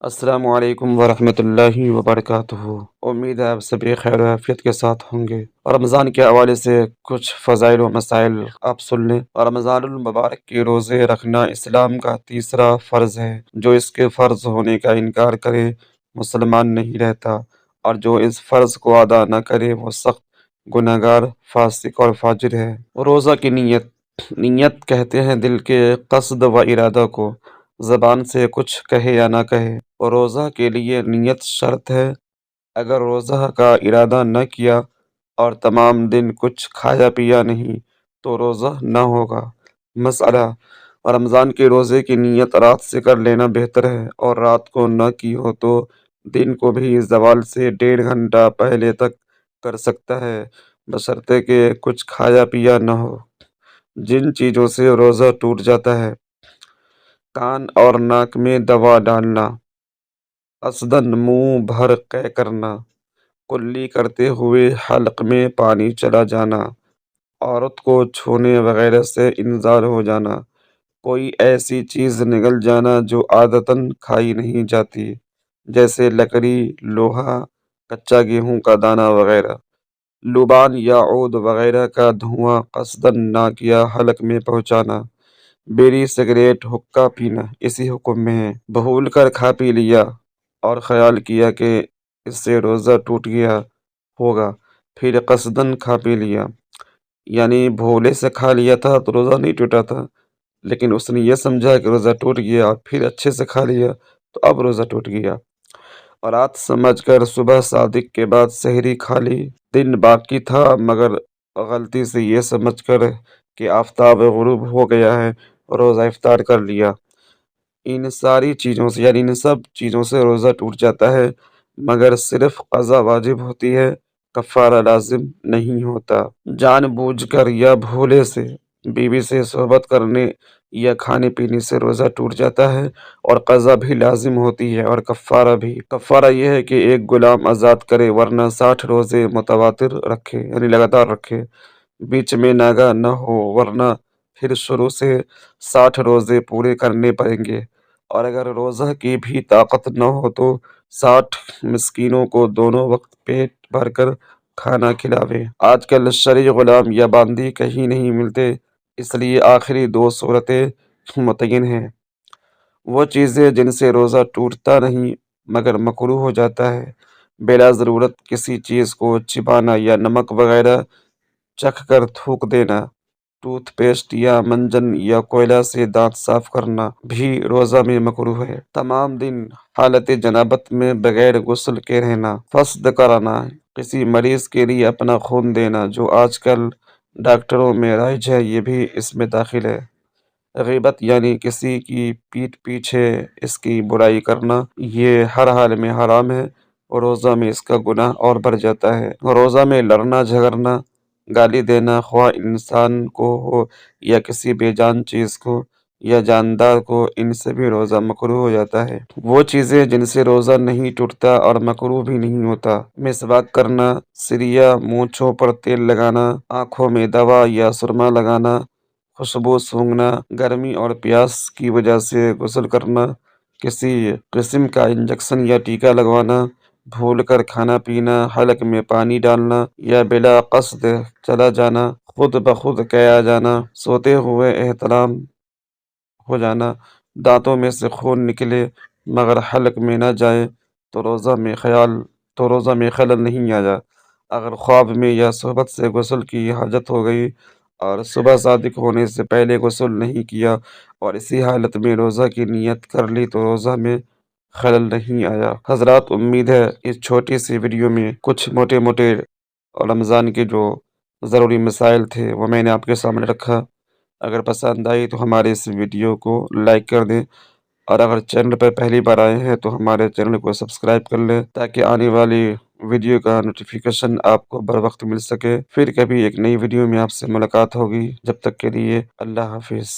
السلام علیکم ورحمۃ اللہ وبرکاتہ۔ امید ہے آپ سبھی خیر و عافیت کے ساتھ ہوں گے۔ رمضان کے حوالے سے کچھ فضائل و مسائل آپ سن لیں۔ رمضان المبارک کے روزے رکھنا اسلام کا تیسرا فرض ہے۔ جو اس کے فرض ہونے کا انکار کرے مسلمان نہیں رہتا، اور جو اس فرض کو ادا نہ کرے وہ سخت گنہگار، فاسق اور فاجر ہے۔ روزہ کی نیت کہتے ہیں دل کے قصد و ارادہ کو، زبان سے کچھ کہے یا نہ کہے۔ روزہ کے لیے نیت شرط ہے۔ اگر روزہ کا ارادہ نہ کیا اور تمام دن کچھ کھایا پیا نہیں تو روزہ نہ ہوگا۔ مسئلہ: رمضان کے روزے کی نیت رات سے کر لینا بہتر ہے، اور رات کو نہ کی ہو تو دن کو بھی زوال سے 1.5 گھنٹہ پہلے تک کر سکتا ہے، بشرطے کہ کچھ کھایا پیا نہ ہو۔ جن چیزوں سے روزہ ٹوٹ جاتا ہے: کان اور ناک میں دوا ڈالنا، قصداً منہ بھر قے کرنا، کلی کرتے ہوئے حلق میں پانی چلا جانا، عورت کو چھونے وغیرہ سے انزال ہو جانا، کوئی ایسی چیز نگل جانا جو عادتاً کھائی نہیں جاتی، جیسے لکڑی، لوہا، کچا گیہوں کا دانہ وغیرہ، لبان یا عود وغیرہ کا دھواں قصداً ناک یا حلق میں پہنچانا، بیڑی، سگریٹ، حقہ پینا اسی حکم میں ہے۔ بھول کر کھا پی لیا اور خیال کیا کہ اس سے روزہ ٹوٹ گیا ہوگا، پھر قصداً کھا پی لیا، یعنی بھولے سے کھا لیا تھا تو روزہ نہیں ٹوٹا تھا، لیکن اس نے یہ سمجھا کہ روزہ ٹوٹ گیا اور پھر اچھے سے کھا لیا تو اب روزہ ٹوٹ گیا۔ اور رات سمجھ کر صبح صادق کے بعد سحری کھا لی، دن باقی تھا مگر غلطی سے یہ سمجھ کر کہ آفتاب غروب ہو گیا ہے روزہ افطار کر لیا۔ ان ساری چیزوں سے ان سب چیزوں سے روزہ ٹوٹ جاتا ہے، مگر صرف قضا واجب ہوتی ہے، کفارہ لازم نہیں ہوتا۔ جان بوجھ کر یا بھولے سے بیوی سے صحبت کرنے یا کھانے پینے سے روزہ ٹوٹ جاتا ہے، اور قضا بھی لازم ہوتی ہے اور کفارہ بھی۔ کفارہ یہ ہے کہ ایک غلام آزاد کرے، ورنہ 60 روزے متواتر رکھے، یعنی لگاتار رکھے، بیچ میں ناگا نہ ہو، ورنہ پھر شروع سے 60 روزے پورے کرنے پڑیں گے، اور اگر روزہ کی بھی طاقت نہ ہو تو 60 مسکینوں کو دونوں وقت پیٹ بھر کر کھانا کھلاوے۔ آج کل شرعی غلام یا باندی کہیں نہیں ملتے، اس لیے آخری 2 صورتیں متعین ہیں۔ وہ چیزیں جن سے روزہ ٹوٹتا نہیں مگر مکروہ ہو جاتا ہے: بلا ضرورت کسی چیز کو چبانا یا نمک وغیرہ چکھ کر تھوک دینا، ٹوتھ پیسٹ یا منجن یا کوئلہ سے دانت صاف کرنا بھی روزہ میں مکروہ ہے۔ تمام دن حالت جنابت میں بغیر غسل کے رہنا، فسد کرانا، کسی مریض کے لیے اپنا خون دینا جو آج کل ڈاکٹروں میں رائج ہے، یہ بھی اس میں داخل ہے۔ غیبت یعنی کسی کی پیٹھ پیچھے اس کی برائی کرنا، یہ ہر حال میں حرام ہے، اور روزہ میں اس کا گناہ اور بڑھ جاتا ہے۔ روزہ میں لڑنا جھگڑنا، گالی دینا، خواہ انسان کو ہو یا کسی بے جان چیز کو یا جاندار کو، ان سے بھی روزہ مکروہ ہو جاتا ہے۔ وہ چیزیں جن سے روزہ نہیں ٹوٹتا اور مکروہ بھی نہیں ہوتا: مسواک کرنا، سریا، مونچھوں پر تیل لگانا، آنکھوں میں دوا یا سرما لگانا، خوشبو سونگھنا، گرمی اور پیاس کی وجہ سے غسل کرنا، کسی قسم کا انجیکشن یا ٹیکا لگوانا، بھول کر کھانا پینا، حلق میں پانی ڈالنا یا بلا قصد چلا جانا، خود بخود قے آ جانا، سوتے ہوئے احتلام ہو جانا، دانتوں میں سے خون نکلے مگر حلق میں نہ جائے تو روزہ میں خلل نہیں آیا۔ اگر خواب میں یا صحبت سے غسل کی حاجت ہو گئی اور صبح صادق ہونے سے پہلے غسل نہیں کیا اور اسی حالت میں روزہ کی نیت کر لی تو روزہ میں خلل نہیں آیا۔ حضرات، امید ہے اس چھوٹی سی ویڈیو میں کچھ موٹے موٹے رمضان کے جو ضروری مسائل تھے وہ میں نے آپ کے سامنے رکھا۔ اگر پسند آئی تو ہمارے اس ویڈیو کو لائک کر دیں، اور اگر چینل پر پہلی بار آئے ہیں تو ہمارے چینل کو سبسکرائب کر لیں تاکہ آنے والی ویڈیو کا نوٹیفیکیشن آپ کو بر وقت مل سکے۔ پھر کبھی ایک نئی ویڈیو میں آپ سے ملاقات ہوگی، جب تک کے لیے اللہ حافظ۔